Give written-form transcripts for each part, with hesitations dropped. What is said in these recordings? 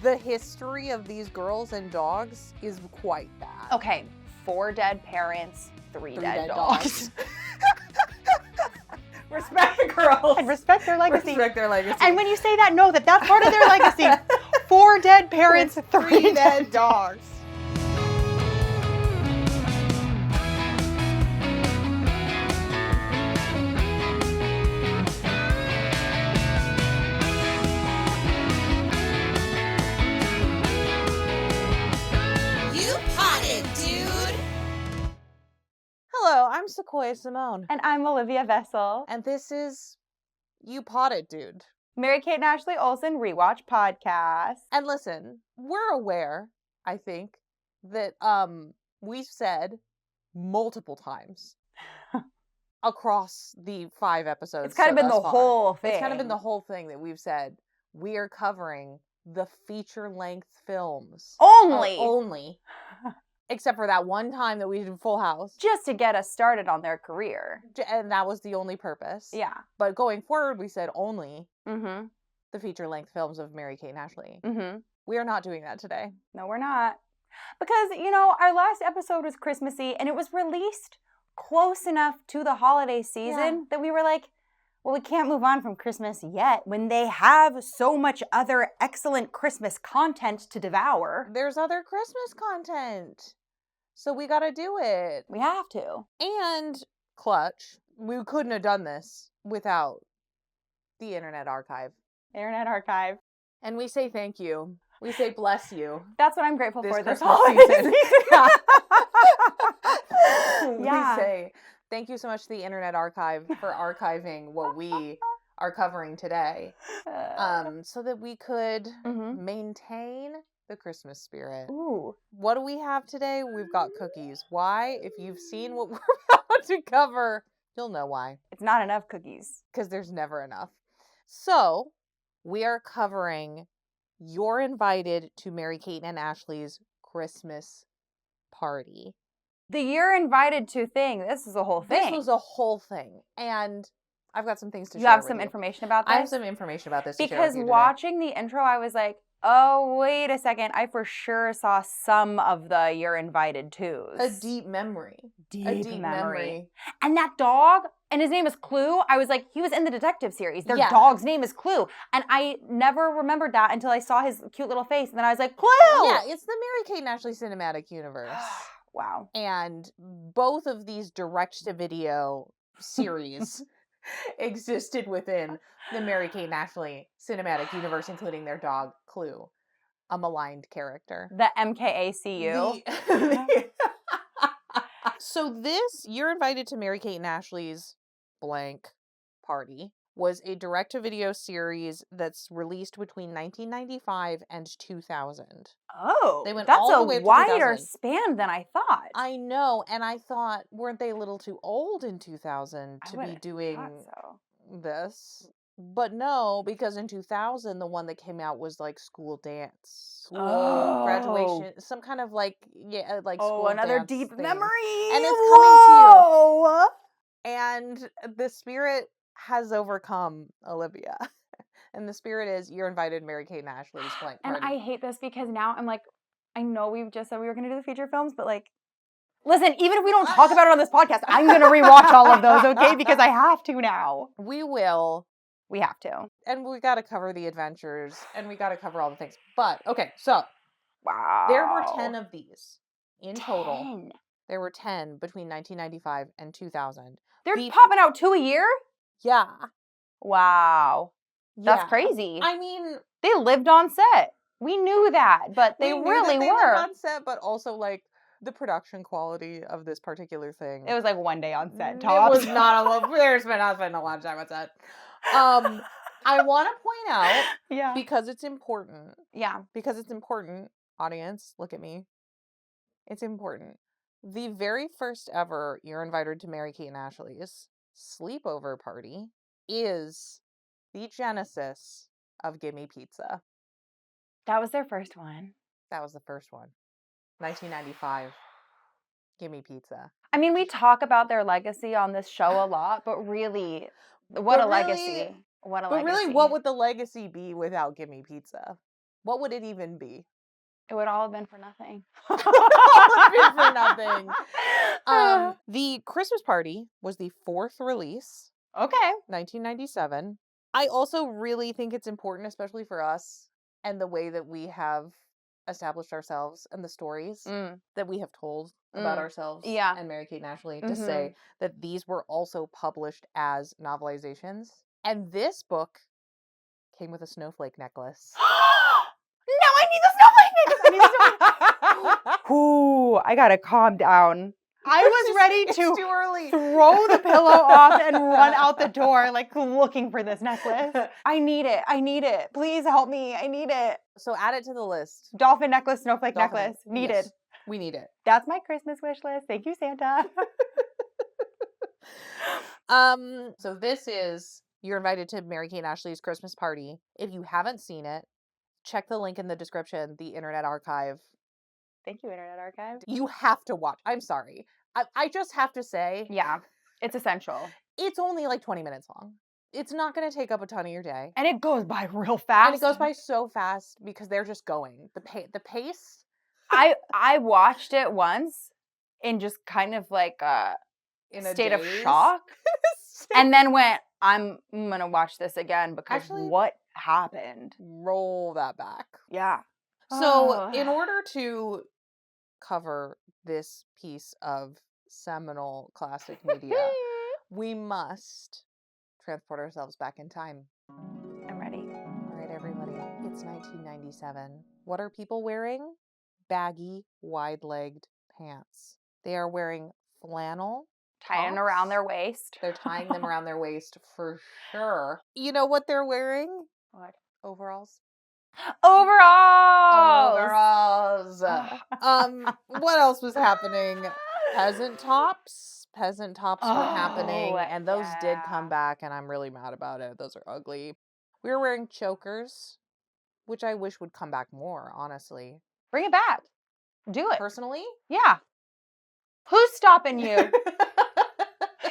the history of these girls and dogs is quite bad. Okay, 4 dead parents, 3 dead dogs. Respect the girls. And respect their legacy. Respect their legacy. And when you say that, know that that's part of their legacy. 4 dead parents, 3 dead dogs. Hello, I'm Sequoia Simone. And I'm Olivia Vail. And this is You Potted Dude. Mary-Kate and Ashley Olsen Rewatch Podcast. And listen, we're aware, I think, that we've said multiple times across the 5 episodes. It's kind of been the far. whole thing. It's kind of been the whole thing that we've said. We are covering the feature-length films. Only. Except for that one time that we did Full House. Just to get us started on their career. And that was the only purpose. Yeah. But going forward, we said only Mm-hmm. the feature-length films of Mary-Kate and Ashley. Mm-hmm. We are not doing that today. No, we're not. Because, our last episode was Christmassy, and it was released close enough to the holiday season that we were like, well, we can't move on from Christmas yet when they have so much other excellent Christmas content to devour. There's other Christmas content. So we gotta do it. We have to. And, clutch, we couldn't have done this without the Internet Archive. Internet Archive. And we say thank you. We say bless you. That's what I'm grateful for this Christmas holiday season. Yeah. We say thank you so much to the Internet Archive for archiving what we are covering today, so that we could maintain the Christmas spirit. Ooh. What do we have today? We've got cookies. Why? If you've seen what we're about to cover, you'll know why. It's not enough cookies. Because there's never enough. So, we are covering You're Invited to Mary-Kate and Ashley's Christmas Party. The You're Invited to thing. This is a whole thing. This was a whole thing. And I've got some things to share You have with some you. information about this? I have some information about this to share Because with you today. watching the intro, I was like, oh, wait a second. I for sure saw some of the You're Invited tos. A deep memory. Deep memory. And that dog, and his name is Clue. I was like, he was in the detective series. Their dog's name is Clue. And I never remembered that until I saw his cute little face. And then I was like, Clue! Yeah, it's the Mary-Kate and Ashley cinematic universe. Wow. And both of these direct-to-video series existed within the Mary-Kate and Ashley cinematic universe, including their dog, Clue, a maligned character. The MKACU. So this, You're Invited to Mary-Kate and Ashley's blank party, was a direct-to-video series that's released between 1995 and 2000. Oh, They went that's all the a way up to wider 2000. span than I thought. I know, and I thought, weren't they a little too old in 2000 to be doing this? But no, because in 2000, the one that came out was like school dance, school graduation, some kind of like school another dance deep thing. memory. And it's coming to you. And the spirit has overcome Olivia. And the spirit is You're Invited Mary-Kate and Ashley's blank party. And I hate this because now I'm like, I know we've just said we were going to do the feature films, but like, listen, even if we don't talk about it on this podcast, I'm going to rewatch all of those, okay? Because I have to now. We will. We have to. And we got to cover the adventures, and we got to cover all the things. But, okay, so. Wow. There were 10 of these in 10. total. There were 10 between 1995 and 2000. They're popping out 2 a year? Yeah. Wow. That's Yeah. crazy. I mean, they lived on set. We knew that, but they we knew really that they were. lived on set, but also, like, the production quality of this particular thing. It was like one day on set, tops. It was not a lot. There's been not spending a lot of time on set. I want to point out, because it's important. Yeah. Because it's important, audience, look at me. It's important. The very first ever You're Invited to Mary-Kate and Ashley's sleepover party is the genesis of Gimme Pizza. That was their first one. That was the first one. 1995. Gimme Pizza. I mean, we talk about their legacy on this show a lot, but really, what a legacy. What a legacy. But really, what would the legacy be without Gimme Pizza? What would it even be? It would all have been for nothing. All have been for nothing. The Christmas Party was the 4th release. Okay. 1997. I also really think it's important, especially for us, and the way that we have established ourselves and the stories that we have told about ourselves and Mary-Kate and Ashley, to say that these were also published as novelizations. And this book came with a snowflake necklace. No, I need the snowflake necklace. Ooh, I gotta calm down. I was ready to throw the pillow off and run out the door, like looking for this necklace. I need it. I need it. Please help me. I need it. So add it to the list. Dolphin necklace, snowflake necklace. Needed. Yes, we need it. That's my Christmas wish list. Thank you, Santa. So this is, you're invited to Mary-Kate and Ashley's Christmas Party. If you haven't seen it, check the link in the description, the Internet Archive. Thank you, Internet Archive. You have to watch. I'm sorry. I just have to say. Yeah, it's essential. It's only like 20 minutes long. It's not going to take up a ton of your day. And it goes by real fast. And it goes by so fast because they're just going. The pace. I watched it once in just kind of like a state of shock. And then went, I'm going to watch this again because what happened? Roll that back. Yeah. So in order to cover this piece of seminal classic media, we must transport ourselves back in time. I'm ready. All right, everybody. It's 1997. What are people wearing? Baggy, wide-legged pants. They are wearing flannel. Tying around their waist. They're tying them around their waist for sure. You know what they're wearing? What? Overalls. Overalls. What else was happening? Peasant tops. Peasant tops were happening, and those did come back, and I'm really mad about it. Those are ugly. We were wearing chokers, which I wish would come back more, honestly. Bring it back. Do it. Personally? Yeah. Who's stopping you?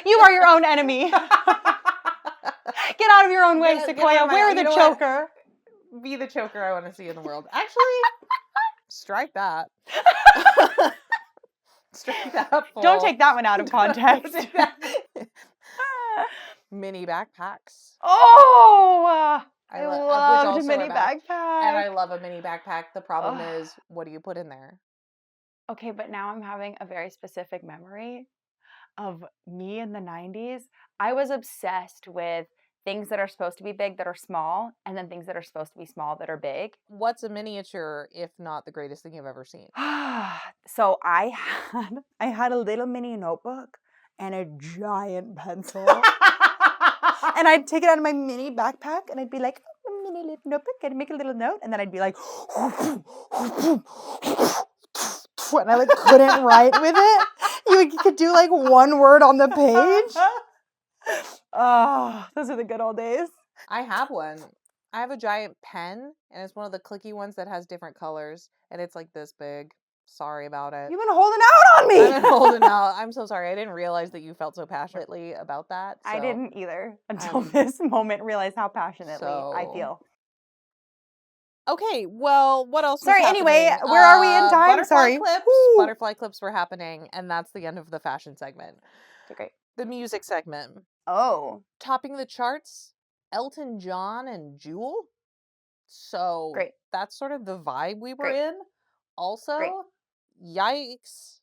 You are your own enemy. Get out of your own way, Sequoia. Wear the choker. Be the choker I want to see in the world. Actually, strike that. Strike that. Don't take that one out of context. Mini backpacks. Oh, I loved mini backpacks. And I love a mini backpack. The problem is, what do you put in there? Okay, but now I'm having a very specific memory of me in the 90s. I was obsessed with things that are supposed to be big that are small, and then things that are supposed to be small that are big. What's a miniature if not the greatest thing you've ever seen? So I had a little mini notebook and a giant pencil. And I'd take it out of my mini backpack and I'd be like, a mini little notebook, and I'd make a little note, and then I'd be like, and I like couldn't write with it. You could do like one word on the page. Oh, those are the good old days. I have one. I have a giant pen, and it's one of the clicky ones that has different colors, and it's like this big. Sorry about it. You've been holding out on me. I've been holding out. I'm so sorry. I didn't realize that you felt so passionately about that. So. I didn't either until this moment realized how passionately I feel. Okay, well, what else? Sorry, anyway, where are we in time? Sorry. Butterfly clips were happening, and that's the end of the fashion segment. Okay, great. The music segment. Oh. Topping the charts, Elton John and Jewel. So great. That's sort of the vibe we were in. Also, yikes,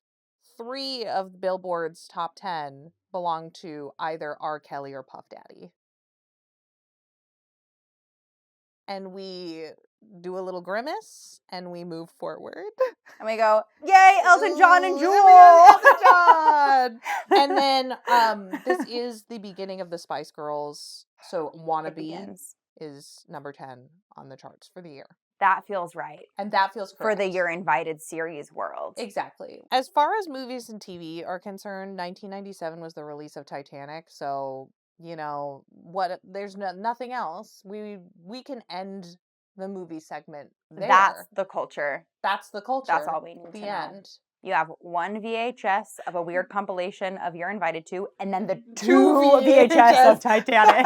3 of Billboard's top 10 belong to either R. Kelly or Puff Daddy. And we do a little grimace, and we move forward. And we go, yay, Elton John and Jewel! Elton John! And then this is the beginning of the Spice Girls. So Wannabe is number 10 on the charts for the year. That feels right. And that feels correct. For the You're Invited series world. Exactly. As far as movies and TV are concerned, 1997 was the release of Titanic. So, you know, there's nothing else. We can end the movie segment there. That's the culture. That's the culture. That's all we need to know. The end. You have one VHS of a weird compilation of You're Invited To, and then the two Two VHS of Titanic.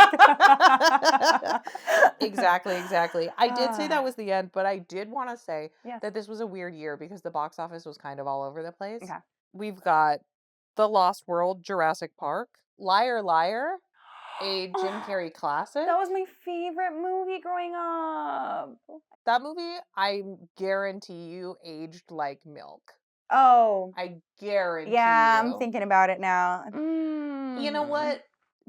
Exactly. I did say that was the end, but I did want to say Yes. that this was a weird year because the box office was kind of all over the place. Okay. We've got The Lost World, Jurassic Park, Liar Liar, a Jim Carrey classic. That was my favorite movie growing up. That movie, I guarantee you, aged like milk. Oh. I guarantee Yeah, you. I'm thinking about it now. You know what?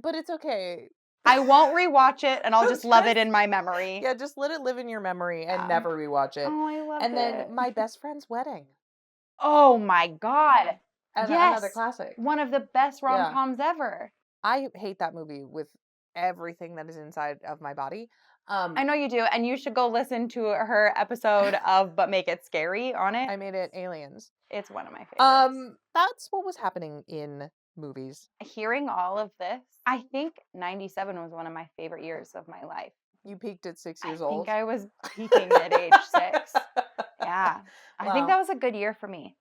But it's okay. I won't rewatch it, and I'll just love it in my memory. Yeah, just let it live in your memory and never rewatch it. Oh, I love it. And then My Best Friend's Wedding. Oh my God. And yes. Another classic. One of the best rom-coms ever. I hate that movie with everything that is inside of my body. I know you do, and you should go listen to her episode of But Make It Scary on it. I made it Aliens. It's one of my favorites. That's what was happening in movies. Hearing all of this, I think 97 was one of my favorite years of my life. You peaked at 6 years old? I think I was peaking at age 6. Yeah. I think that was a good year for me.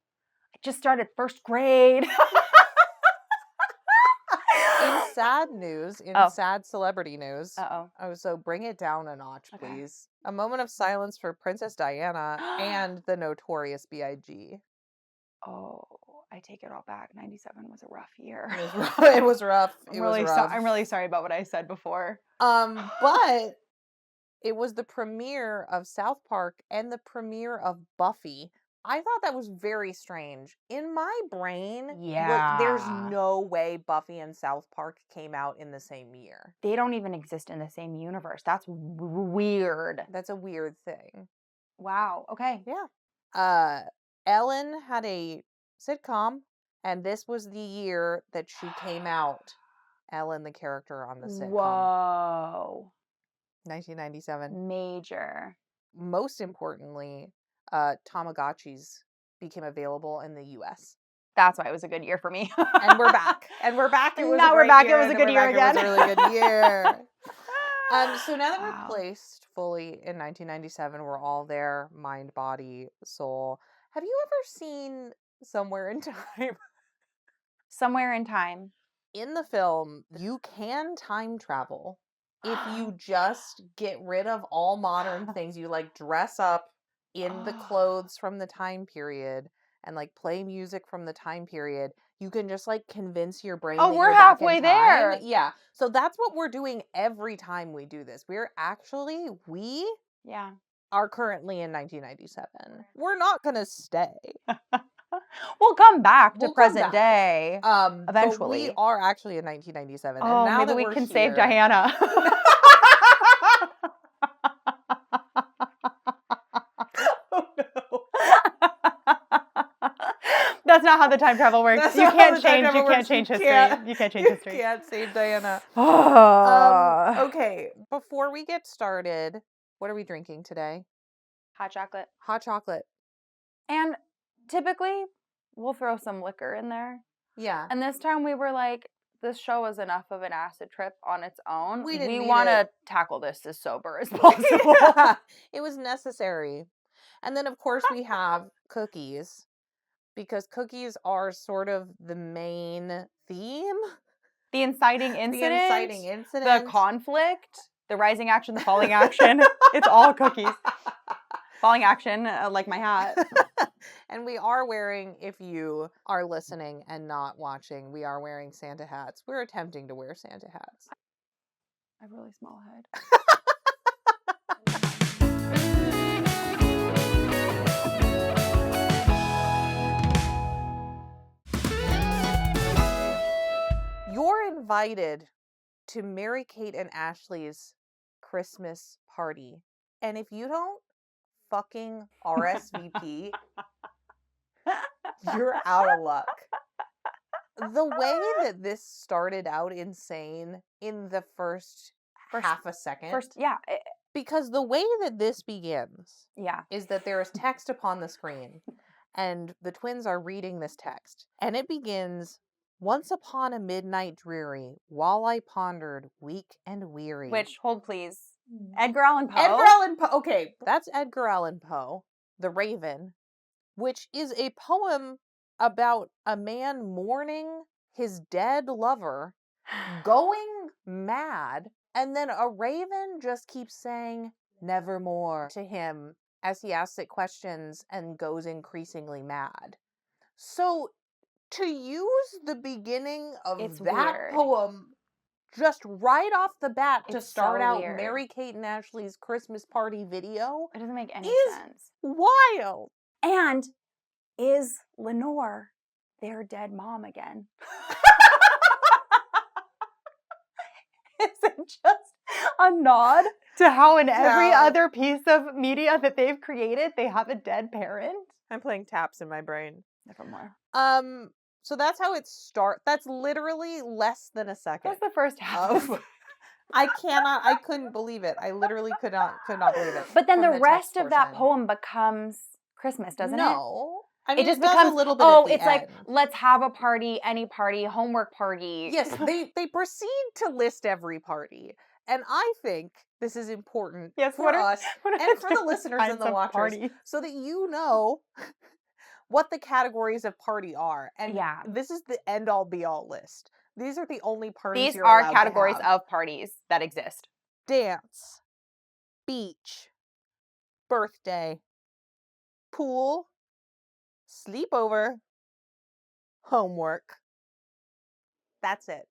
I just started first grade. In sad news, sad celebrity news. So bring it down a notch, please. A moment of silence for Princess Diana and the Notorious B.I.G. Oh, I take it all back. 97 was a rough year. It was rough. I'm really sorry about what I said before. But it was the premiere of South Park and the premiere of Buffy. I thought that was very strange. In my brain, there's no way Buffy and South Park came out in the same year. They don't even exist in the same universe. That's weird. That's a weird thing. Wow. Okay. Yeah. Ellen had a sitcom, and this was the year that she came out. Ellen, the character on the sitcom. Whoa. 1997. Major. Most importantly, Tamagotchis became available in the U.S. That's why it was a good year for me. And we're back. It was now we're back. It was a good year again. It was a really good year. So now that we're placed fully in 1997, we're all there, mind, body, soul. Have you ever seen Somewhere in Time? Somewhere in Time. In the film, you can time travel if you just get rid of all modern things. You dress up in the clothes from the time period and play music from the time period. You can just convince your brain that we're you're halfway back in time. there. Yeah. So that's what we're doing every time we do this. We are currently in 1997. We're not going to stay. We'll come back to present day eventually. But we are actually in 1997. Oh, and now maybe that we can save Diana. That's not how the time travel works. You can't change history. You can't change history. You can't save Diana. Okay, before we get started, what are we drinking today? Hot chocolate. Hot chocolate. And typically, we'll throw some liquor in there. Yeah. And this time we were like, this show is enough of an acid trip on its own. We want to tackle this as sober as possible. Yeah, it was necessary. And then, of course, we have cookies. Because cookies are sort of the main theme. The inciting incident. The conflict. The rising action, the falling action. It's all cookies. Falling action, like my hat. And we are wearing, if you are listening and not watching, we are wearing Santa hats. We're attempting to wear Santa hats. I have a really small head. You're invited to Mary-Kate and Ashley's Christmas party. And if you don't fucking RSVP, you're out of luck. The way that this started out insane in the first half a second. Because the way that this begins is that there is text upon the screen. And the twins are reading this text. And it begins... Once upon a midnight dreary, while I pondered, weak and weary. Which, hold please, Edgar Allan Poe? Edgar Allan Poe. Okay, that's Edgar Allan Poe, The Raven, which is a poem about a man mourning his dead lover, going mad, and then a raven just keeps saying nevermore to him as he asks it questions and goes increasingly mad. So to use the beginning of that poem just right off the bat to start out Mary-Kate and Ashley's Christmas party video, it doesn't make any sense. Wild. And is Lenore their dead mom again? Is it just a nod to how in every other piece of media that they've created, they have a dead parent? I'm playing taps in my brain. Nevermore. So that's how it starts. That's literally less than a second. That's the first half. I couldn't believe it. I literally could not believe it. But then the rest of that poem becomes Christmas, doesn't it? No. I mean, it just does becomes a little bit at the it's end. like, let's have a party, any party, homework party. Yes, they proceed to list every party. And I think this is important for us and for the listeners and the watchers so that you know what the categories of party are. And this is the end-all be-all list. These are the only parties These are categories of parties that exist. Dance, beach, birthday, pool, sleepover, homework. That's it.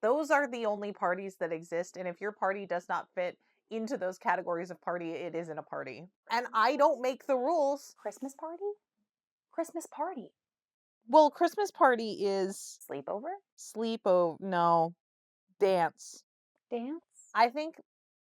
Those are the only parties that exist. And if your party does not fit into those categories of party, it isn't a party. And I don't make the rules. Christmas party? Christmas party. Well, Christmas party is... Sleepover? No. Dance. Dance? I think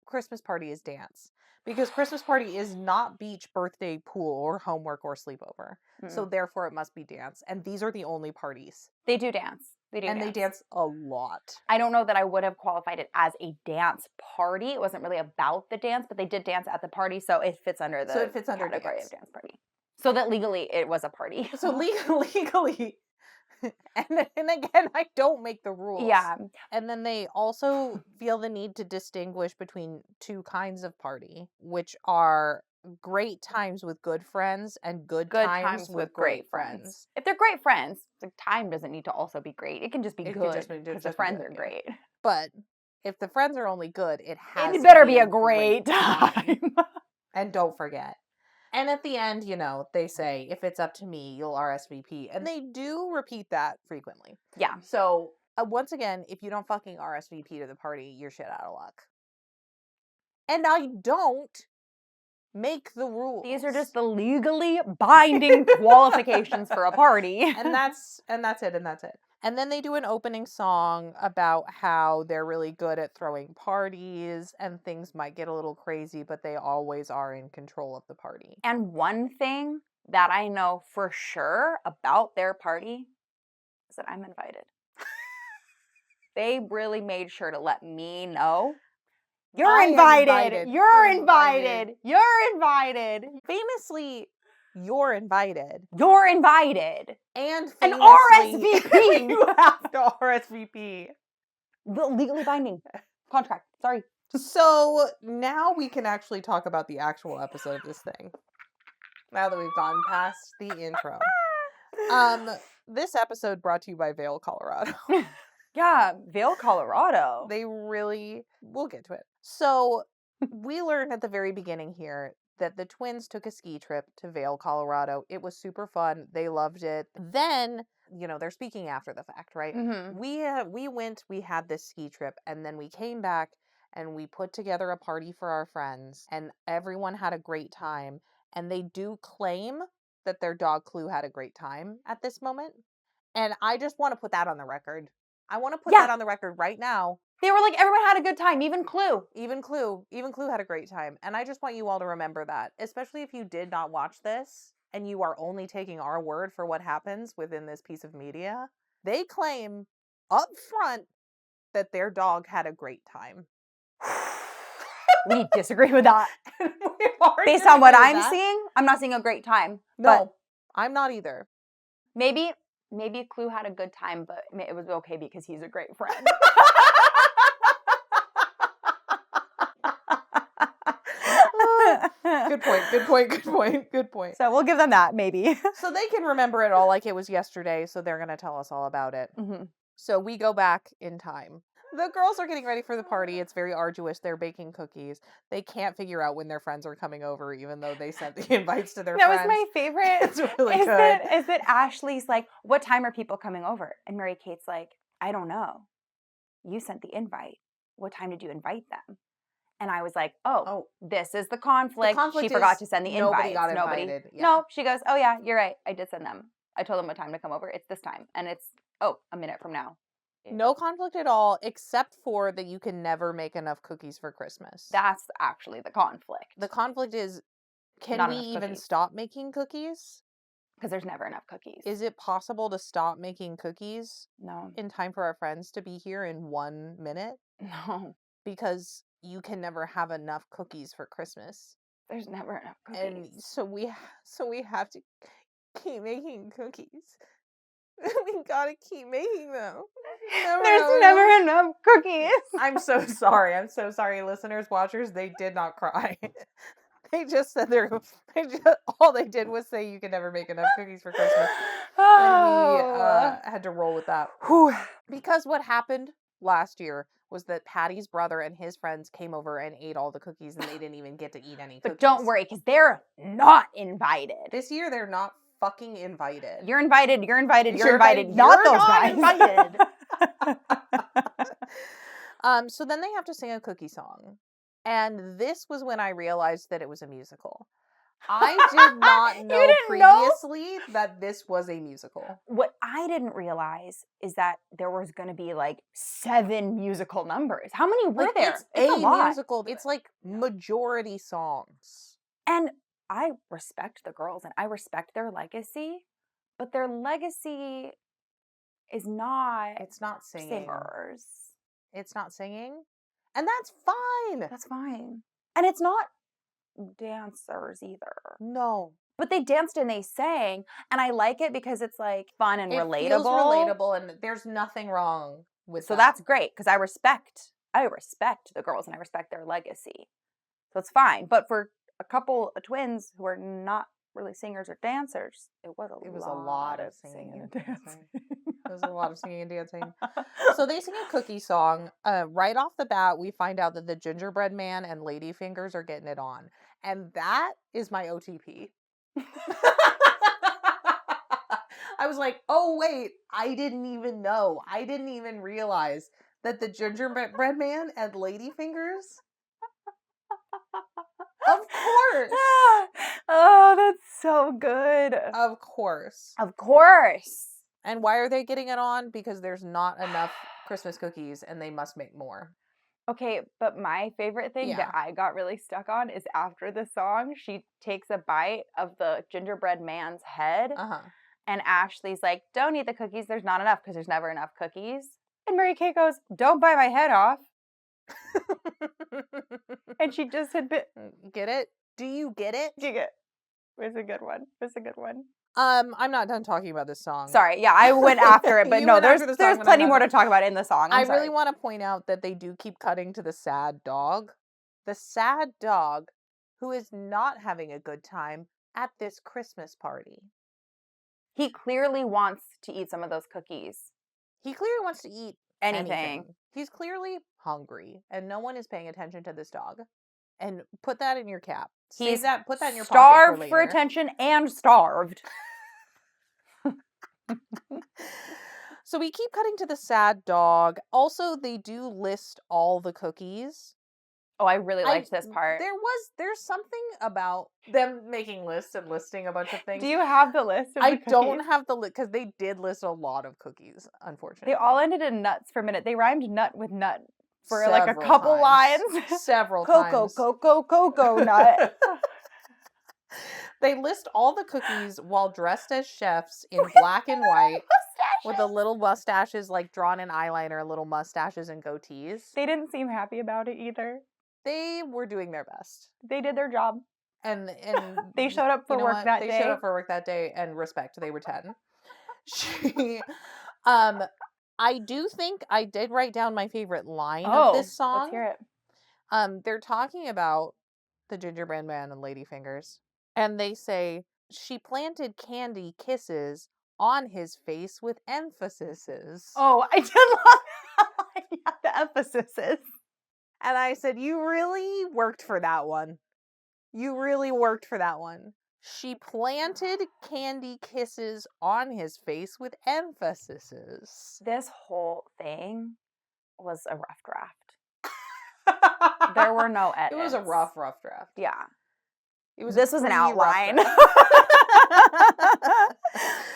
Christmas party is dance. Because Christmas party is not beach, birthday, pool, or homework, or sleepover. Mm-mm. So therefore it must be dance. And these are the only parties. They do dance. They dance a lot. I don't know that I would have qualified it as a dance party. It wasn't really about the dance, but they did dance at the party, so it fits under the category of dance party. So that legally it was a party. So legally... And again, I don't make the rules. Yeah. And then they also feel the need to distinguish between two kinds of party, which are great times with good friends and good times with great friends. If they're great friends, the time doesn't need to also be great. It can just be good because the friends are great. But if the friends are only good, it better be a great time. And don't forget. And at the end, they say, if it's up to me, you'll RSVP. And they do repeat that frequently. Yeah. So, once again, if you don't fucking RSVP to the party, you're shit out of luck. And I don't make the rules. These are just the legally binding qualifications for a party. And that's it. And then they do an opening song about how they're really good at throwing parties and things might get a little crazy, but they always are in control of the party. And one thing that I know for sure about their party is that I'm invited. They really made sure to let me know. You're invited. You're invited. You're invited. Famously, you're invited. You're invited. And an RSVP. You have to RSVP. Legally binding contract. Sorry. So now we can actually talk about the actual episode of this thing. Now that we've gone past the intro. This episode brought to you by Vail, Colorado. Yeah, Vail, Colorado. We'll get to it. So we learned at the very beginning here that the twins took a ski trip to Vail, Colorado. It was super fun. They loved it. Then, they're speaking after the fact, right? Mm-hmm. We had this ski trip, and then we came back and we put together a party for our friends, and everyone had a great time. And they do claim that their dog Clue had a great time at this moment. And I just want to put that on the record. I want to put that on the record right now. They were like, everyone had a good time, even Clue. Even Clue had a great time. And I just want you all to remember that, especially if you did not watch this and you are only taking our word for what happens within this piece of media. They claim up front that their dog had a great time. We disagree with that. Based on what I'm seeing, I'm not seeing a great time. No, I'm not either. Maybe Clue had a good time, but it was okay because he's a great friend. Good point, good point, good point, good point. So we'll give them that, maybe. So they can remember it all like it was yesterday, so they're going to tell us all about it. Mm-hmm. So we go back in time. The girls are getting ready for the party. It's very arduous. They're baking cookies. They can't figure out when their friends are coming over, even though they sent the invites to their friends. That was my favorite. It's really good. Is that Ashley's like, what time are people coming over? And Mary Kate's like, I don't know. You sent the invite. What time did you invite them? And I was like, oh, this is the conflict. She forgot to send the nobody invites. got invited. Yeah. No, she goes, oh yeah, you're right. I did send them. I told them what time to come over. It's this time. And it's, a minute from now. No conflict at all, except for that you can never make enough cookies for Christmas. That's actually the conflict. The conflict is, can we even stop making cookies? Because there's never enough cookies. Is it possible to stop making cookies? No. In time for our friends to be here in 1 minute? No. Because you can never have enough cookies for Christmas. There's never enough cookies. And so we have to keep making cookies. We gotta keep making them. There's never enough cookies. I'm so sorry. I'm so sorry, listeners, watchers. They did not cry. They just said all they did was say you can never make enough cookies for Christmas. And we had to roll with that. Because what happened last year was that Patty's brother and his friends came over and ate all the cookies, and they didn't even get to eat any cookies. But don't worry, because they're not invited. This year, they're not fucking invited. You're invited. Not those guys. Invited. So then they have to sing a cookie song. And this was when I realized that it was a musical. I did not know previously that this was a musical. What I didn't realize is that there was going to be like 7 musical numbers. How many were there? It's a lot. Musical. It's like majority songs. And I respect the girls and I respect their legacy, but their legacy is not. It's not singing. Singers. It's not singing. And that's fine. That's fine. And it's not dancers either. No. But they danced and they sang, and I like it because it's like fun and relatable. It feels relatable, and there's nothing wrong with that. So that's great because I respect the girls and I respect their legacy. So it's fine. But for a couple of twins who are not really singers or dancers, it was a lot of singing and dancing. It was a lot of singing and dancing. So they sing a cookie song. Right off the bat, we find out that the gingerbread man and ladyfingers are getting it on. And that is my OTP. I was like, oh, wait, I didn't even know. I didn't even realize that the gingerbread man and ladyfingers. Of course. Oh, that's so good. Of course. Of course. And why are they getting it on? Because there's not enough Christmas cookies and they must make more. Okay, but my favorite thing that I got really stuck on is after the song, she takes a bite of the gingerbread man's head. And Ashley's like, don't eat the cookies. There's not enough because there's never enough cookies. And Mary Kate goes, don't bite my head off. And she just had bit. Get it? Do you get it? Do you get it? It's a good one. It's a good one. I'm not done talking about this song. Sorry, yeah, I went after it, but no, there's plenty more to talk about in the song. I really want to point out that they do keep cutting to the sad dog. The sad dog who is not having a good time at this Christmas party. He clearly wants to eat some of those cookies. He clearly wants to eat anything. He's clearly hungry, and no one is paying attention to this dog. And put that in your cap. Put that in your pocket starved for attention and starved. So we keep cutting to the sad dog. Also, they do list all the cookies. Oh, I really liked this part. There's something about them making lists and listing a bunch of things. Do you have the list of the cookies? Don't have the list because they did list a lot of cookies, unfortunately. They all ended in nuts for a minute. They rhymed nut with nut for like a couple lines. Several times. Cocoa nut. They list all the cookies while dressed as chefs in black and white. With the little mustaches, like drawn in eyeliner, little mustaches and goatees. They didn't seem happy about it either. They were doing their best. They did their job. And they showed up for work that day. They showed up for work that day, and respect, they were 10. I do think I did write down my favorite line of this song. Let's hear it. They're talking about the gingerbread man and ladyfingers. And they say, she planted candy kisses on his face with emphases. Oh, I did love that. The emphases. And I said, you really worked for that one. You really worked for that one. She planted candy kisses on his face with emphases. This whole thing was a rough draft. There were no edits. It was a rough draft. Yeah. This was an outline.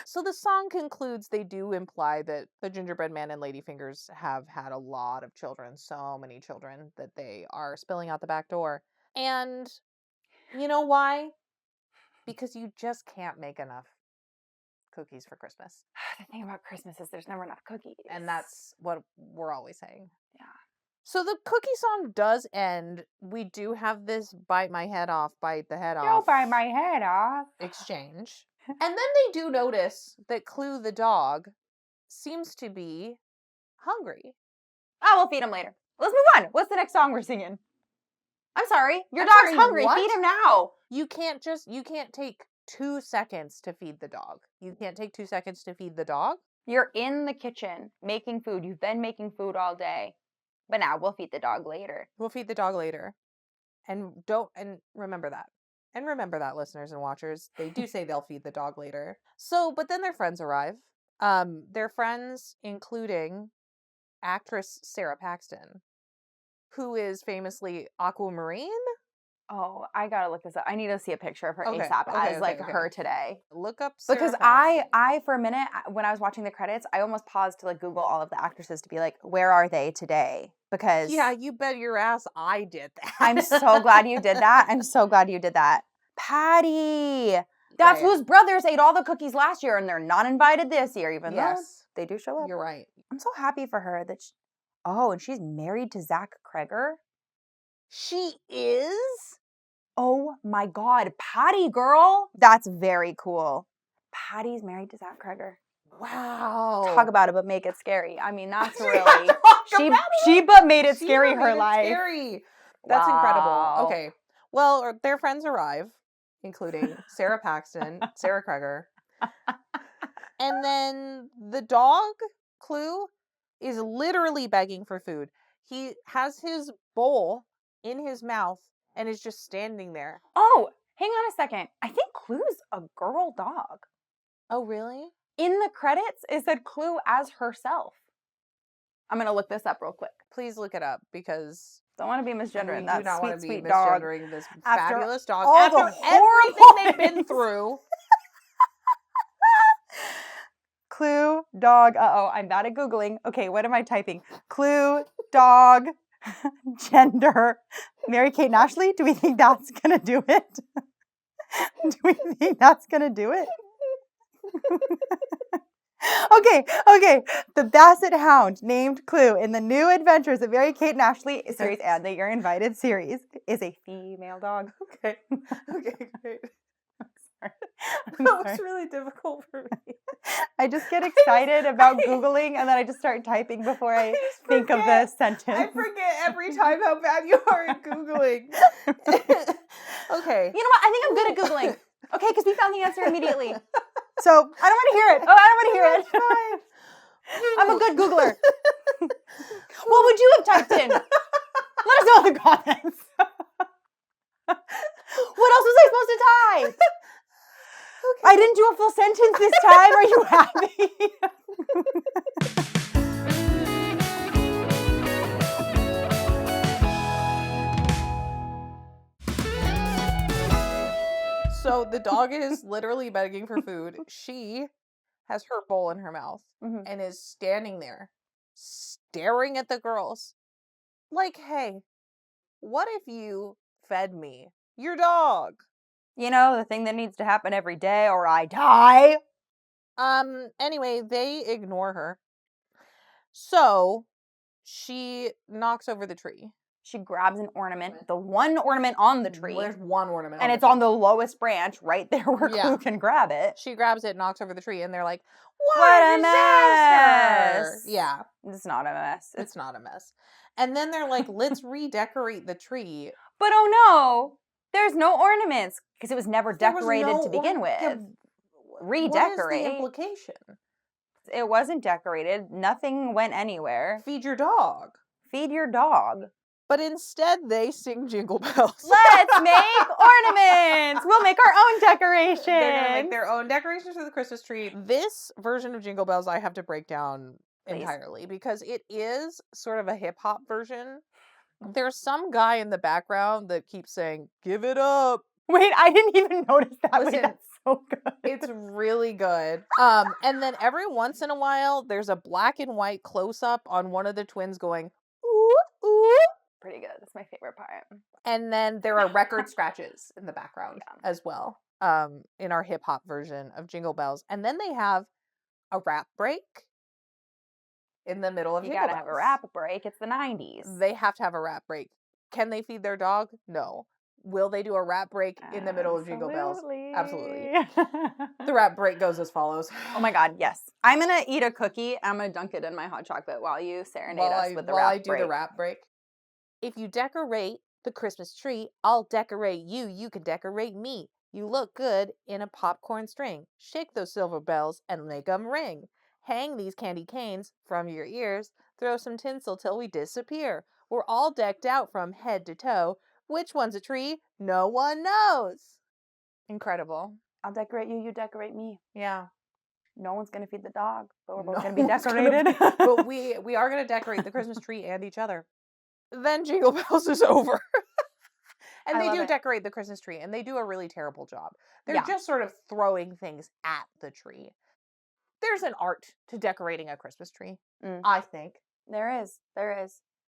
So the song concludes, they do imply that the gingerbread man and ladyfingers have had a lot of children, so many children, that they are spilling out the back door. And you know why? Because you just can't make enough cookies for Christmas. The thing about Christmas is there's never enough cookies. And that's what we're always saying. Yeah. So the cookie song does end. We do have this bite my head off, bite the head off. Don't bite my head off. Exchange. And then they do notice that Clue the dog seems to be hungry. Oh, we'll feed him later. Let's move on. What's the next song we're singing? I'm sorry. Your dog's hungry. What? Feed him now. You can't take 2 seconds to feed the dog. You can't take 2 seconds to feed the dog. You're in the kitchen making food. You've been making food all day. But now we'll feed the dog later. We'll feed the dog later. And remember that. And remember that, listeners and watchers. They do say they'll feed the dog later. So, but then their friends arrive. Their friends, including actress Sarah Paxton, who is famously Aquamarine. Oh, I gotta look this up. I need to see a picture of her ASAP as her today. Look up Sarah because Paxton. I for a minute when I was watching the credits, I almost paused to like Google all of the actresses to be like, where are they today? Because yeah, you bet your ass I did that. I'm so glad you did that. I'm so glad you did that. Patty. That's whose brothers ate all the cookies last year and they're not invited this year, even though they do show up. You're right. I'm so happy for her that and she's married to Zach Kreger. She is? Oh my God, Patty girl. That's very cool. Patty's married to Zach Kreger. Wow. Talk about it, but make it scary. I mean, that's really she but made it scary her life. Scary. That's incredible. Okay. Well, their friends arrive, including Sarah Paxton, Sarah Kreger. And then the dog, Clue, is literally begging for food. He has his bowl in his mouth and is just standing there. Oh, hang on a second. I think Clue's a girl dog. Oh, really? In the credits, it said Clue as herself. I'm going to look this up real quick. Please look it up because don't want to be misgendering that sweet, sweet dog. Misgendering this fabulous dog. After everything they've been through. Clue, dog. I'm bad at Googling. Okay, what am I typing? Clue, dog, gender. Mary-Kate and Ashley? Do we think that's going to do it? Do we think that's going to do it? Okay. The Basset Hound, named Clue in the New Adventures of Mary-Kate and Ashley series and the You're Invited series, is a female dog. Okay, great. I'm sorry. Was really difficult for me. I just get excited about Googling and then I just start typing before I think of the sentence. I forget every time how bad you are at Googling. Okay. You know what? I think I'm good at Googling. Okay, because we found the answer immediately. So, I don't want to hear it. Oh, I don't want to hear it. Fine. I'm a good Googler. What would you have typed in? Let us know in the comments. What else was I supposed to type? Okay. I didn't do a full sentence this time. Are you happy? So the dog is literally begging for food. She has her bowl in her mouth and is standing there staring at the girls like, hey, what if you fed me your dog? You know, the thing that needs to happen every day or I die. Anyway, they ignore her. So she knocks over the tree. She grabs an ornament, the one ornament on the tree. There's one ornament. And it's on the lowest branch right there where Clue can grab it. She grabs it, knocks over the tree, and they're like, what a mess. Yeah. It's not a mess. It's not a mess. And then they're like, let's redecorate the tree. But oh no, There's no ornaments because it was never decorated to begin with. Yeah, Redecorate. What is the implication? It wasn't decorated. Nothing went anywhere. Feed your dog. Feed your dog. But instead, they sing Jingle Bells. Let's make ornaments. We'll make our own decorations. They're going to make their own decorations for the Christmas tree. This version of Jingle Bells I have to break down entirely because it is sort of a hip-hop version. There's some guy in the background that keeps saying, "Give it up." Wait, I didn't even notice that. Listen, Wait, that's so good. It's really good. And then every once in a while, there's a black and white close-up on one of the twins going, "Ooh, ooh." Pretty good. That's my favorite part. And then there are record scratches in the background as well, in our hip-hop version of Jingle Bells. And then they have a rap break in the middle of Jingle Bells. You gotta have a rap break. It's the 90s. They have to have a rap break. Can they feed their dog? No. Will they do a rap break in the middle of Jingle Bells? Absolutely. The rap break goes as follows. Oh my God, yes. I'm gonna eat a cookie. I'm gonna dunk it in my hot chocolate while you serenade us with the rap break. While I do the rap break. If you decorate the Christmas tree, I'll decorate you. You can decorate me. You look good in a popcorn string. Shake those silver bells and make 'em ring. Hang these candy canes from your ears. Throw some tinsel till we disappear. We're all decked out from head to toe. Which one's a tree? No one knows. Incredible. I'll decorate you. You decorate me. Yeah. No one's going to feed the dog, but we're both going to be decorated. But we are going to decorate the Christmas tree and each other. Then Jingle Bells is over. And they do decorate the Christmas tree, and they do a really terrible job. They're just sort of throwing things at the tree. There's an art to decorating a Christmas tree, I think. There is.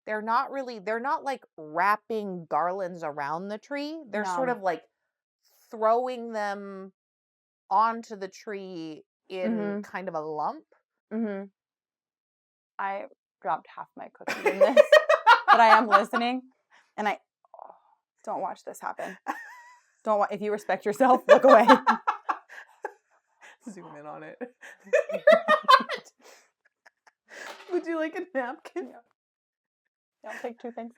They're not like wrapping garlands around the tree. They're sort of like throwing them onto the tree in kind of a lump. Mm-hmm. I dropped half my cookie in this, but I am listening, and don't watch this happen. If you respect yourself, look away. Zoom in on it. Would you like a napkin? Yeah, I'll take 2 things.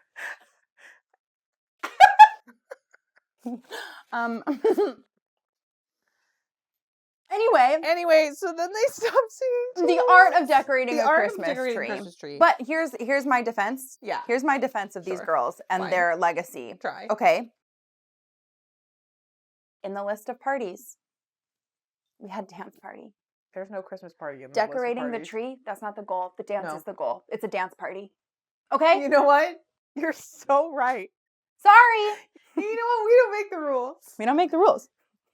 Anyway, so then they stop singing. The art of decorating a Christmas tree. But here's my defense. Yeah. Here's my defense of these girls and their legacy. Try. Okay. In the list of parties, we had dance party. There's no Christmas party in the Decorating the tree, that's not the goal. The dance is the goal. It's a dance party. Okay? You know what? You're so right. Sorry. You know what? We don't make the rules. We don't make the rules.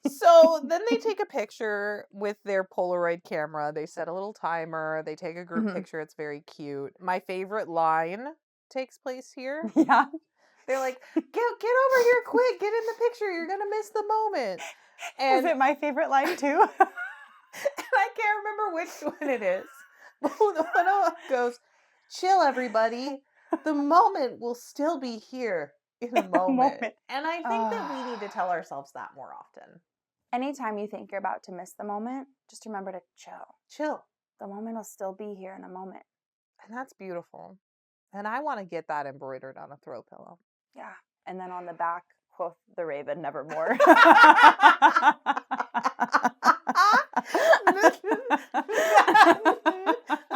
So then they take a picture with their Polaroid camera. They set a little timer. They take a group picture. It's very cute. My favorite line takes place here. Yeah. They're like, get over here quick. Get in the picture. You're going to miss the moment. And is it my favorite line too? And I can't remember which one it is. But the one goes, chill everybody. The moment will still be here in a moment. And I think that we need to tell ourselves that more often. Anytime you think you're about to miss the moment, just remember to chill. Chill. The moment will still be here in a moment. And that's beautiful. And I want to get that embroidered on a throw pillow. Yeah. And then on the back, quoth the raven, nevermore.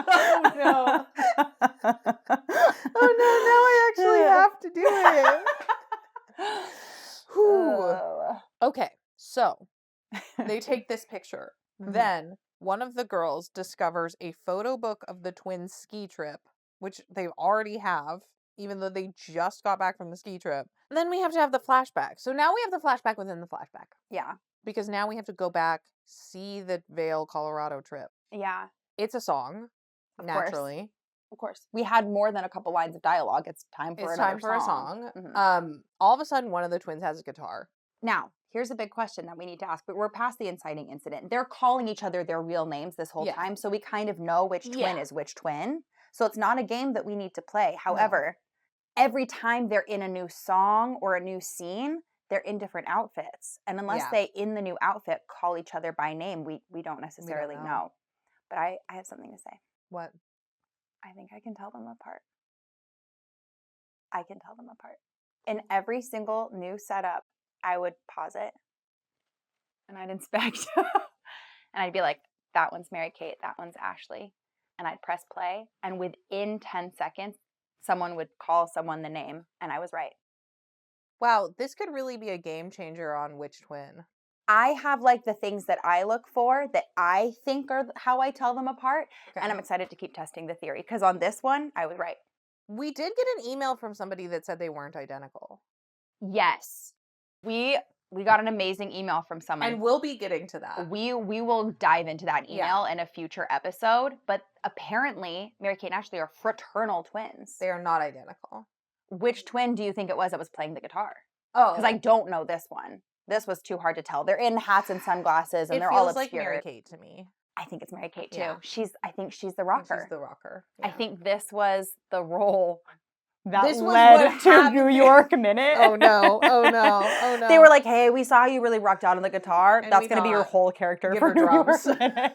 Oh no. Oh no, now I actually have to do it. Okay, so they take this picture. Then one of the girls discovers a photo book of the twins' ski trip, which they already have, even though they just got back from the ski trip. And then we have to have the flashback. So now we have the flashback within the flashback. Yeah. Because now we have to go back, see the Vail, Colorado trip. Yeah. It's a song, naturally. Of course. We had more than a couple lines of dialogue. It's time for a song. All of a sudden, one of the twins has a guitar. Now, here's a big question that we need to ask, but we're past the inciting incident. They're calling each other their real names this whole time, so we kind of know which twin is which twin. So it's not a game that we need to play. However, every time they're in a new song or a new scene, they're in different outfits. And unless they, in the new outfit, call each other by name, we don't necessarily know. But I have something to say. What? I think I can tell them apart. I can tell them apart. In every single new setup, I would pause it and I'd inspect. And I'd be like, that one's Mary-Kate, that one's Ashley. And I'd press play. And within 10 seconds, someone would call someone the name. And I was right. Wow, this could really be a game changer on which twin. I have like the things that I look for that I think are how I tell them apart. Okay. And I'm excited to keep testing the theory because on this one, I was right. We did get an email from somebody that said they weren't identical. Yes. We got an amazing email from someone. And we'll be getting to that. We will dive into that email in a future episode. But apparently, Mary-Kate and Ashley are fraternal twins. They are not identical. Which twin do you think it was that was playing the guitar? Oh. Because I don't know this one. This was too hard to tell. They're in hats and sunglasses, and they're all obscure. It feels like Mary-Kate to me. I think it's Mary-Kate, too. Yeah. I think she's the rocker. She's the rocker. Yeah. I think this was the role that led to New York Minute. Oh, no. Oh, no. Oh, no. They were like, hey, we saw you really rocked out on the guitar. And that's going to be your whole character for New York Minute.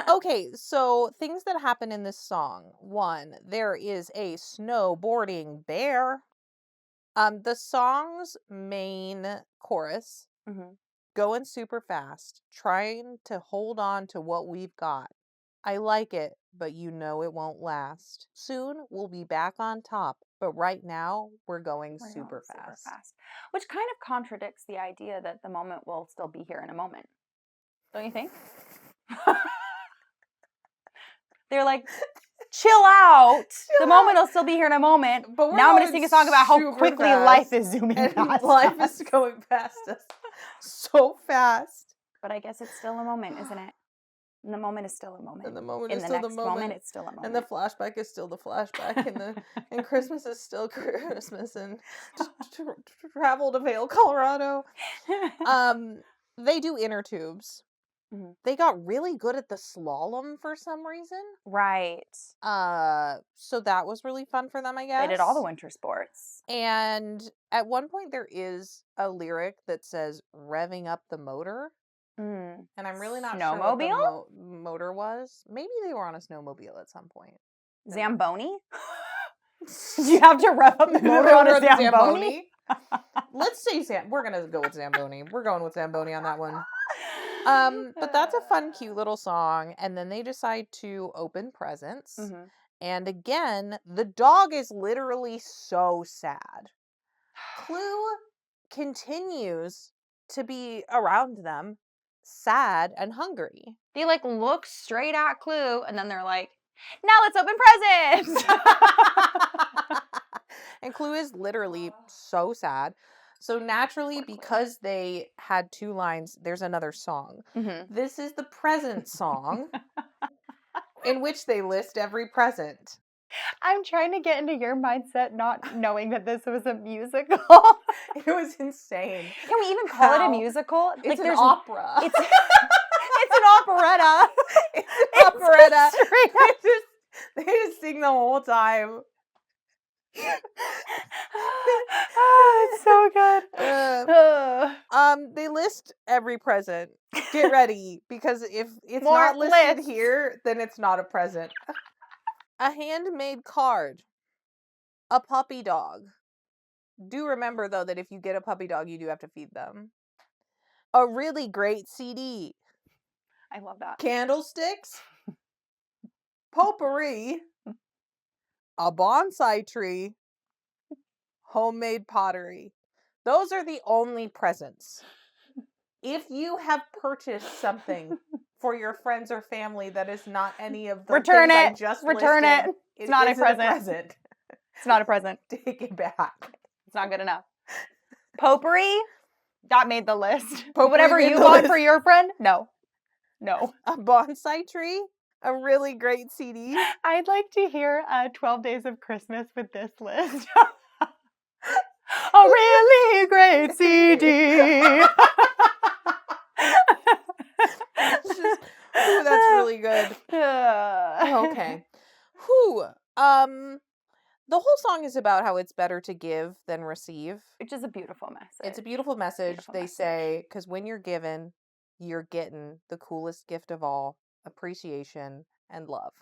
Okay, so things that happen in this song. 1, there is a snowboarding bear. The song's main chorus, going super fast, trying to hold on to what we've got. I like it, but you know it won't last. Soon we'll be back on top, but right now we're going super fast. Which kind of contradicts the idea that the moment will still be here in a moment. Don't you think? They're like, chill out. The moment will still be here in a moment. But now I'm going to sing a song about how quickly life is zooming past. Life is going past us so fast. But I guess it's still a moment, isn't it? And the moment is still a moment. And the moment is still the moment. It's still a moment. And the flashback is still the flashback. And Christmas is still Christmas. And travel to Vail, Colorado. They do inner tubes. Mm-hmm. They got really good at the slalom for some reason. Right. So that was really fun for them, I guess. They did all the winter sports. And at one point there is a lyric that says revving up the motor. And I'm really not sure what the motor was. Maybe they were on a snowmobile at some point. Zamboni? You have to rev up the motor on a Zamboni? Let's say we're going to go with Zamboni. We're going with Zamboni on that one. But that's a fun, cute little song. And then they decide to open presents. Mm-hmm. And again, the dog is literally so sad. Clue continues to be around them, sad and hungry. They like look straight at Clue and then they're like, now let's open presents. And Clue is literally so sad. So naturally, because they had 2 lines, there's another song. Mm-hmm. This is the present song in which they list every present. I'm trying to get into your mindset, not knowing that this was a musical. It was insane. Can we even call it a musical? It's like, an opera. It's an operetta. It's an operetta. They just sing the whole time. Oh, it's so good. They list every present. Get ready, because if it's not listed here, then it's not a present. A handmade card. A puppy dog. Do remember, though, that if you get a puppy dog, you do have to feed them. A really great CD. I love that. Candlesticks. Potpourri. A bonsai tree. Homemade pottery. Those are the only presents. If you have purchased something for your friends or family that is not any of the Return things it. I just Return listed, it. It's not a present. It's not a present. Take it back. It's not good enough. Potpourri, that made the list. Potpourri whatever you bought for your friend, no. A bonsai tree, a really great CD. I'd like to hear 12 Days of Christmas with this list. A really great CD. That's really good. Okay. Whew. The whole song is about how it's better to give than receive. Which is a beautiful message. It's a beautiful message. They say, because when you're given, you're getting the coolest gift of all, appreciation and love.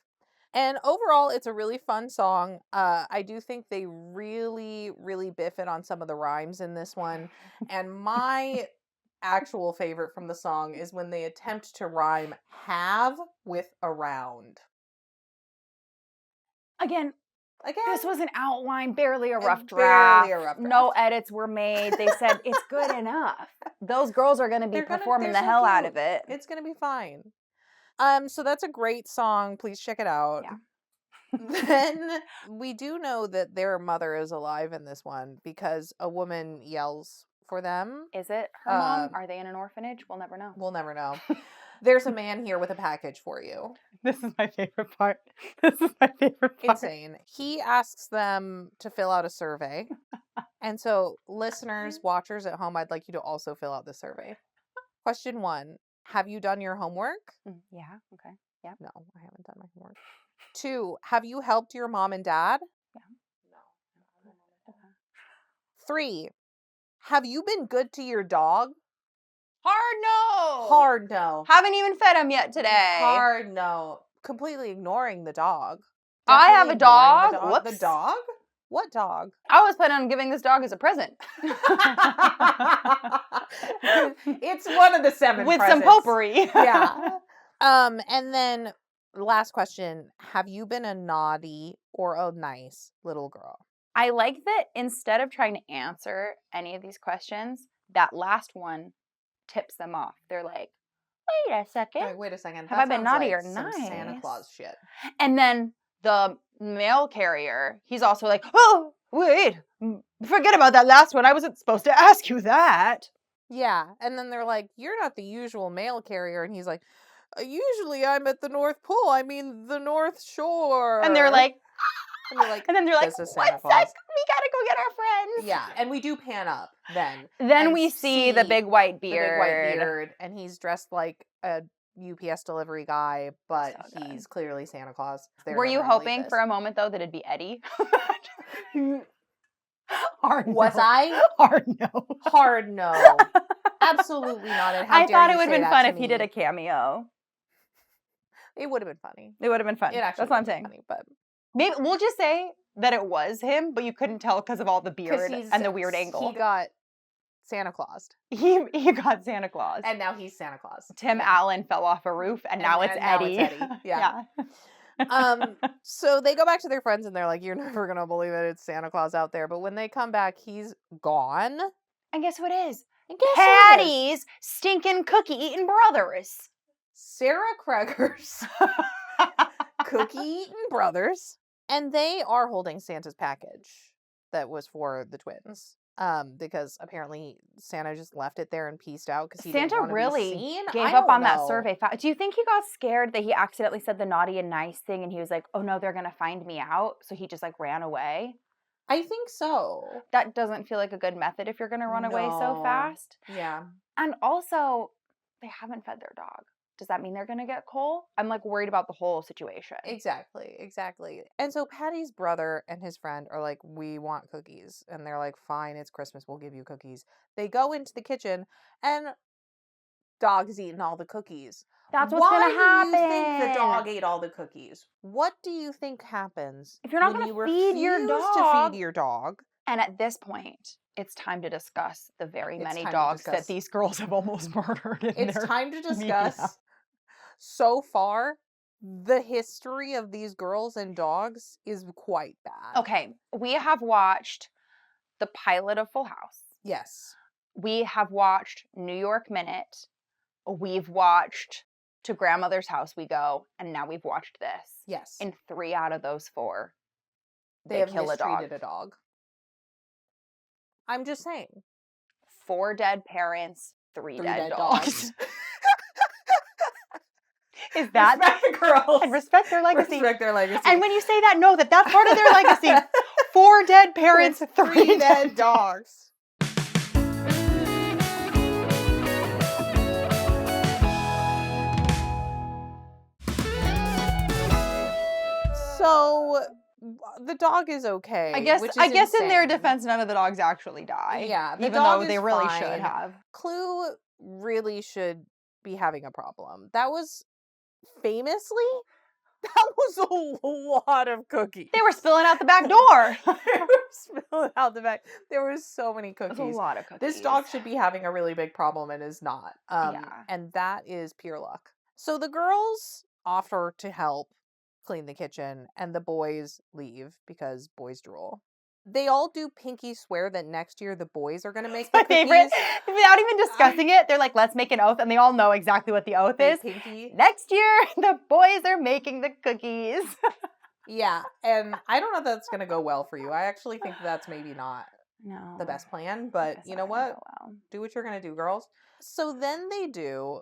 And overall, it's a really fun song. I do think they really, really biff it on some of the rhymes in this one. And my actual favorite from the song is when they attempt to rhyme have with around. Again, this was an outline, barely a rough Barely draft. a rough draft. No edits were made. They said it's good enough. Those girls are going to be performing the hell out of it. It's going to be fine. So that's a great song. Please check it out. Yeah. Then we do know that their mother is alive in this one because a woman yells for them. Is it her mom? Are they in an orphanage? We'll never know. We'll never know. There's a man here with a package for you. This is my favorite part. Insane. He asks them to fill out a survey. And so, listeners, watchers at home, I'd like you to also fill out the survey. Question 1. Have you done your homework? Yeah. Okay. Yeah. No, I haven't done my homework. 2. Have you helped your mom and dad? Yeah. No. 3. Have you been good to your dog? Hard no. Hard no. Haven't even fed him yet today. Hard no. Completely ignoring the dog. I have a dog. Whoops. The dog? What dog? I was planning on giving this dog as a present. It's one of the 7 with presents. some potpourri. Yeah. And then last question, have you been a naughty or a nice little girl? I like that instead of trying to answer any of these questions, that last one tips them off. They're like, wait a second. Wait a second. Have I been naughty like or nice? Santa Claus shit. And then the mail carrier, he's also like, oh, wait, forget about that last one. I wasn't supposed to ask you that. Yeah. And then they're like, you're not the usual mail carrier. And he's like, usually I'm at the North Pole. I mean, the North Shore. And they're like, and then they're like, this is what's Santa that? Claus. We gotta go get our friends. Yeah, and we do pan up then. Then we see the big white beard. And he's dressed like a UPS delivery guy, but So he's clearly Santa Claus. Were you hoping for a moment, though, that it'd be Eddie? Hard no. Was I? Hard no. Hard no. Absolutely not. And I thought it would have been fun if he did a cameo. It would have been funny. It would have been fun. That's what I'm saying. Funny, but maybe we'll just say that it was him, but you couldn't tell because of all the beard and the weird angle. He got Santa Claus. He got Santa Claus. And now he's Santa Claus. Tim Allen fell off a roof and now it's Eddie. Now it's Eddie. Yeah. So they go back to their friends and they're like, you're never going to believe it. It's Santa Claus out there. But when they come back, he's gone. And guess who it is? Patty's stinking cookie-eating brothers. Sarah Kreger's cookie-eating brothers. And they are holding Santa's package that was for the twins. Because apparently Santa just left it there and peaced out because he didn't want to be seen. Gave up on that survey. Do you think he got scared that he accidentally said the naughty and nice thing and he was like, oh no, they're going to find me out? So he just like ran away? I think so. That doesn't feel like a good method if you're going to run away so fast. Yeah. And also, they haven't fed their dog. Does that mean they're going to get coal? I'm like worried about the whole situation. Exactly. And so Patty's brother and his friend are like, we want cookies. And they're like, fine, it's Christmas. We'll give you cookies. They go into the kitchen and dog's eating all the cookies. That's what's going to happen. Why do you think the dog ate all the cookies? What do you think happens if you're not going to feed your dog? And at this point, it's time to discuss the very many dogs that these girls have almost murdered. It's time to discuss. So far, the history of these girls and dogs is quite bad. Okay, we have watched the pilot of Full House. Yes. We have watched New York Minute. We've watched To Grandmother's House We Go, and now we've watched this. Yes. In 3 out of those 4, they have mistreated a dog. I'm just saying. 4 dead parents, 3 dead dogs. Is that respect the girls and respect their legacy? Respect their legacy. And when you say that, know that that's part of their legacy. 4 dead parents, 3 dead dogs. So the dog is okay. I guess in their defense, none of the dogs actually die. Yeah, even though they really should have. Clue really should be having a problem. That was famously That was a lot of cookies. They were spilling out the back door. They were spilling out the back. There were so many cookies. It was a lot of cookies. This dog should be having a really big problem and is not. Yeah. And that is pure luck. So the girls offer to help clean the kitchen, and the boys leave because boys drool. They all do pinky swear that next year the boys are going to make the cookies. My favorite. Without even discussing it, they're like, let's make an oath, and they all know exactly what the oath is. Pinky. Next year, the boys are making the cookies. Yeah, and I don't know if that's going to go well for you. I actually think that's maybe not the best plan, but you know what? Well. Do what you're going to do, girls. So then they do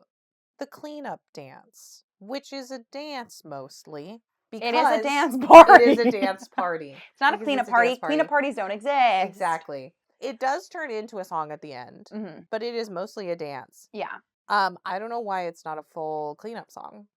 the cleanup dance, which is a dance mostly. It is a dance party. It is a dance party. It's not a cleanup party. Cleanup parties don't exist. Exactly. It does turn into a song at the end, but it is mostly a dance. Yeah. I don't know why it's not a full cleanup song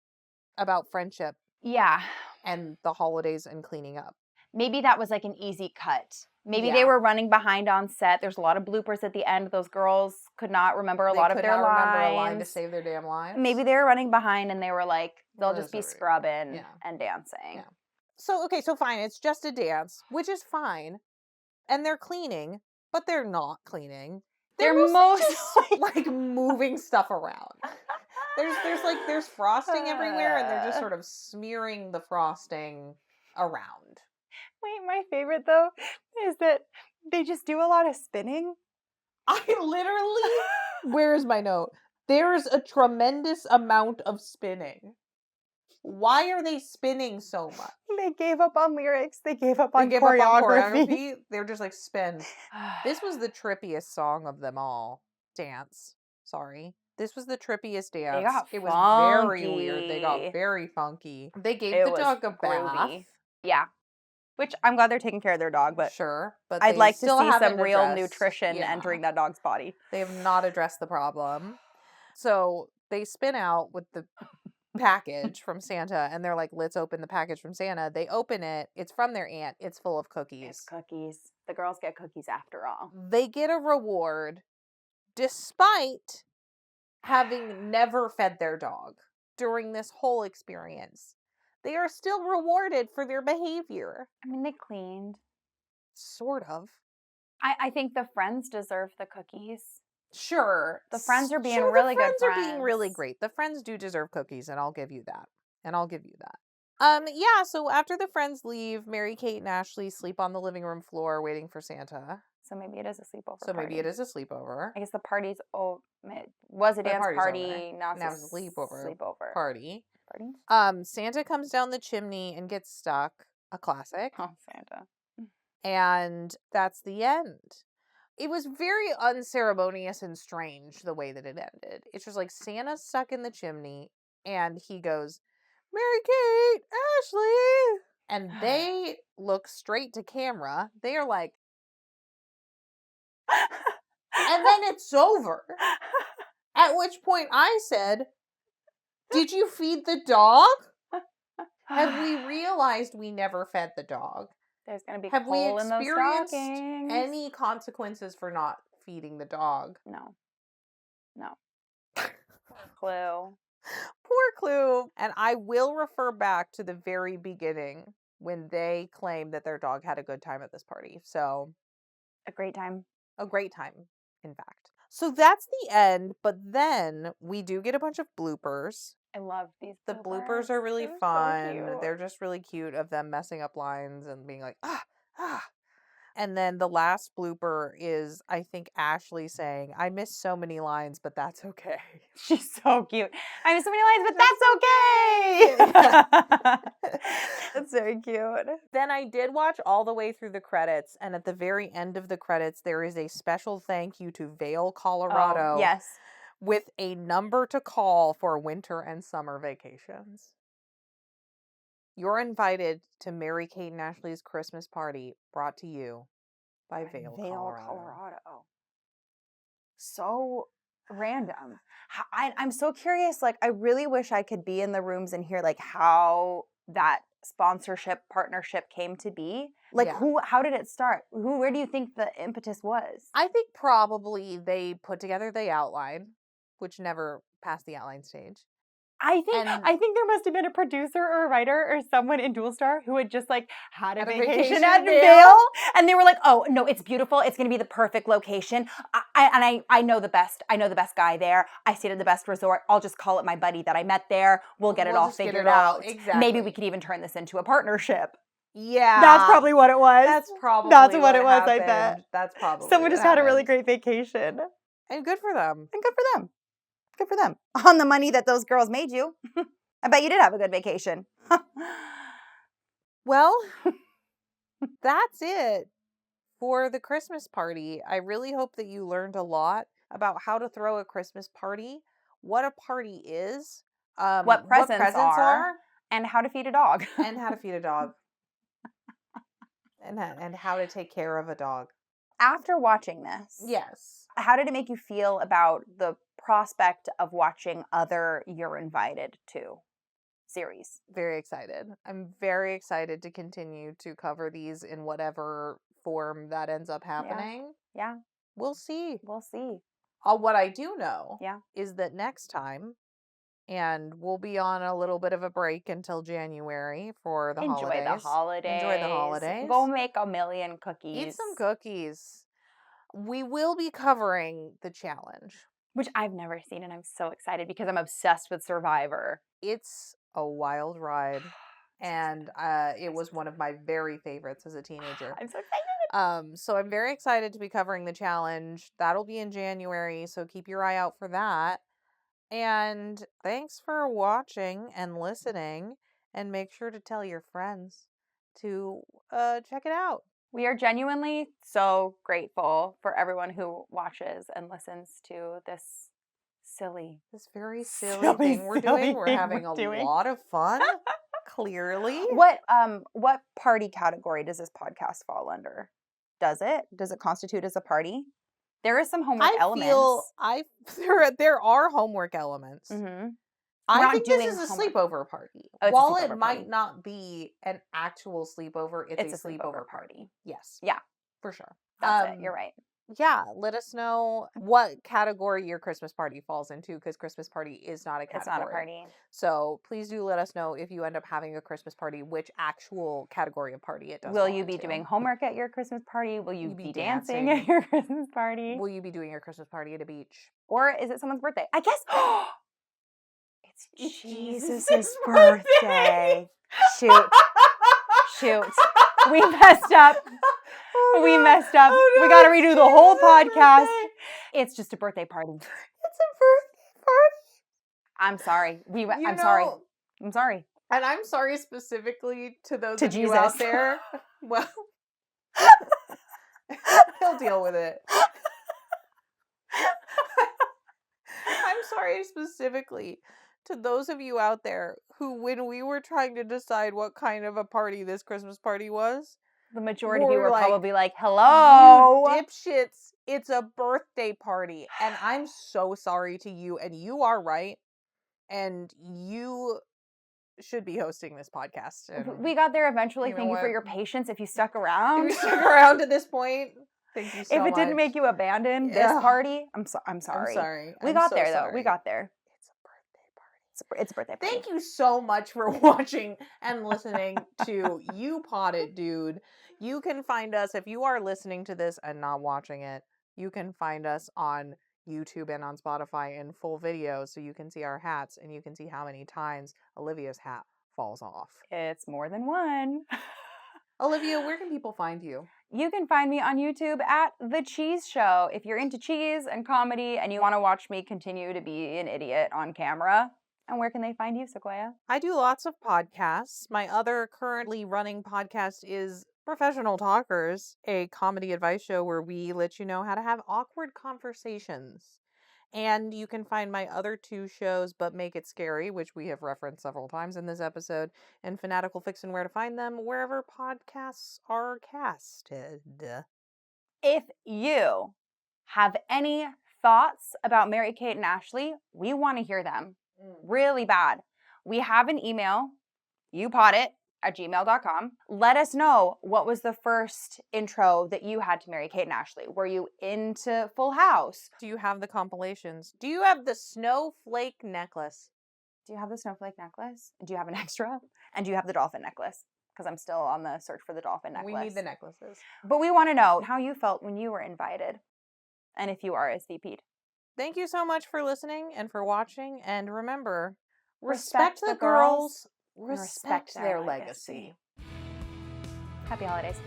about friendship. Yeah. And the holidays and cleaning up. Maybe that was like an easy cut. Maybe they were running behind on set. There's a lot of bloopers at the end. Those girls could not remember a lot of their lines. They could not remember a line to save their damn lives. Maybe they were running behind and they were like, they'll just be scrubbing and dancing. Yeah. So, okay, so fine. It's just a dance, which is fine. And they're cleaning, but they're not cleaning. They're mostly like moving stuff around. There's frosting everywhere, and they're just sort of smearing the frosting around. Wait, my favorite though is that they just do a lot of spinning. I literally, where's my note? There's a tremendous amount of spinning. Why are they spinning so much? They gave up on lyrics. They gave up on choreography. They're just like, spin. This was the trippiest song of them all. Dance. Sorry. This was the trippiest dance. It was very weird. They got very funky. They gave the dog a bath. Yeah. Which I'm glad they're taking care of their dog, but sure. But I'd like to see some real nutrition entering that dog's body. They have not addressed the problem. So they spin out with the package from Santa, and they're like, let's open the package from Santa. They open it. It's from their aunt. It's full of cookies. It's cookies. The girls get cookies after all. They get a reward despite having never fed their dog during this whole experience. They are still rewarded for their behavior. I mean, they cleaned. Sort of. I think the friends deserve the cookies. Sure. The friends are being really good friends. The friends are being really great. The friends do deserve cookies, and I'll give you that. Yeah, so after the friends leave, Mary Kate and Ashley sleep on the living room floor waiting for Santa. So maybe it is a sleepover party. I guess the party's it was a dance party. Now it's a sleepover party. Santa comes down the chimney and gets stuck. A classic. Oh, Santa. And that's the end. It was very unceremonious and strange the way that it ended. It's just like Santa's stuck in the chimney and he goes, Mary Kate, Ashley. And they look straight to camera. They are like, and then it's over. At which point I said, did you feed the dog? Have we realized we never fed the dog? There's going to be coal in those stockings. Have we experienced any consequences for not feeding the dog? No. Clue. Poor Clue. And I will refer back to the very beginning when they claimed that their dog had a good time at this party. So, a great time. A great time, in fact. So that's the end, but then we do get a bunch of bloopers. I love these bloopers. The bloopers are really fun. So they're just really cute of them messing up lines and being like, ah. And then the last blooper is, I think, Ashley saying, I miss so many lines, but that's okay. She's so cute. I miss so many lines, but that's okay. That's very cute. Then I did watch all the way through the credits, and at the very end of the credits, there is a special thank you to Vail, Colorado. Oh, yes. With a number to call for winter and summer vacations. You're invited to Mary Kate and Ashley's Christmas party, brought to you by Vail, Colorado. So random. I'm so curious. Like, I really wish I could be in the rooms and hear like how that sponsorship partnership came to be. Like, how did it start? Where do you think the impetus was? I think probably they put together the outline, which never passed the outline stage. I think there must have been a producer or a writer or someone in Dual Star who had just like had a vacation at Vail, and they were like, "Oh no, it's beautiful. It's going to be the perfect location. I know the best. I know the best guy there. I stayed at the best resort. I'll just call it my buddy that I met there. We'll get it all figured out. Exactly. Maybe we could even turn this into a partnership." Yeah, that's probably what it was. That's what it was. happened. I bet that's probably someone just had a really great vacation, and good for them. Good for them. On the money that those girls made you. I bet you did have a good vacation. Well, that's it for the Christmas party. I really hope that you learned a lot about how to throw a Christmas party, what a party is, what presents are, and how to feed a dog. and how to feed a dog. And how to take care of a dog. After watching this, yes, how did it make you feel about the prospect of watching other You're Invited To series? Very excited. I'm very excited to continue to cover these in whatever form that ends up happening. Yeah. We'll see. What I do know is that next time, and we'll be on a little bit of a break until January for the holidays. Enjoy the holidays. Go make a million cookies. Eat some cookies. We will be covering the challenge, which I've never seen, and I'm so excited because I'm obsessed with Survivor. It's a wild ride, and it was one of my very favorites as a teenager. I'm so excited. So I'm very excited to be covering the challenge. That'll be in January, so keep your eye out for that. And thanks for watching and listening, and make sure to tell your friends to check it out. We are genuinely so grateful for everyone who watches and listens to this very silly thing we're doing. We're having a lot of fun. Clearly. What party category does this podcast fall under? Does it constitute as a party? There is some homework elements. There are homework elements. Mm-hmm. I think this is a sleepover party. While it might not be an actual sleepover, it's a sleepover party. Yes. Yeah. For sure. That's it. You're right. Yeah. Let us know what category your Christmas party falls into, because Christmas party is not a category. It's not a party. So please do let us know if you end up having a Christmas party, which actual category of party it does. Will you be doing homework at your Christmas party? Will you be dancing at your Christmas party? Will you be doing your Christmas party at a beach? Or is it someone's birthday? I guess. It's Jesus' birthday. Shoot. We messed up. We got to redo the whole podcast. It's just a birthday party. It's a birthday party. I'm sorry. I'm sorry. And I'm sorry specifically to those of Jesus. you out there. Well, he'll deal with it. I'm sorry specifically to those of you out there who, when we were trying to decide what kind of a party this Christmas party was, the majority of you were probably like, hello. You dipshits, it's a birthday party. And I'm so sorry to you. And you are right. And you should be hosting this podcast. And we got there eventually. Thank you for your patience if you stuck around. If you stuck around to this point, thank you so much. If it didn't make you abandon this party, I'm sorry. I'm sorry. We got there, though. We got there. It's a birthday party. Thank you so much for watching and listening to You Potted Dude. You can find us, if you are listening to this and not watching it, you can find us on YouTube and on Spotify in full video, so you can see our hats and you can see how many times Olivia's hat falls off. It's more than one. Olivia, where can people find you? You can find me on YouTube at The Cheese Show. If you're into cheese and comedy and you want to watch me continue to be an idiot on camera. And where can they find you, Sequoia? I do lots of podcasts. My other currently running podcast is Professional Talkers, a comedy advice show where we let you know how to have awkward conversations. And you can find my other two shows, But Make It Scary, which we have referenced several times in this episode, and Fanatical Fiction, Where to Find Them, wherever podcasts are casted. If you have any thoughts about Mary-Kate and Ashley, we want to hear them. Really bad. We have an email, youpottit@gmail.com. Let us know what was the first intro that you had to Mary-Kate and Ashley. Were you into Full House? Do you have the compilations? Do you have the snowflake necklace? do you have the snowflake necklace? Do you have an extra? And do you have the dolphin necklace? Because I'm still on the search for the dolphin necklace. We need the necklaces. But we want to know how you felt when you were invited and if you RSVP'd. Thank you so much for listening and for watching. And remember, Respect the girls, respect their legacy. Happy holidays.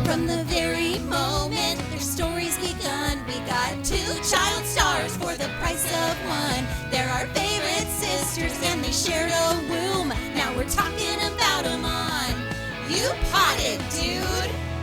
From the very moment their stories begun, we got 2 child stars for the price of 1. They're our favorite sisters and they shared a room. Now we're talking about them on You Potted, Dude.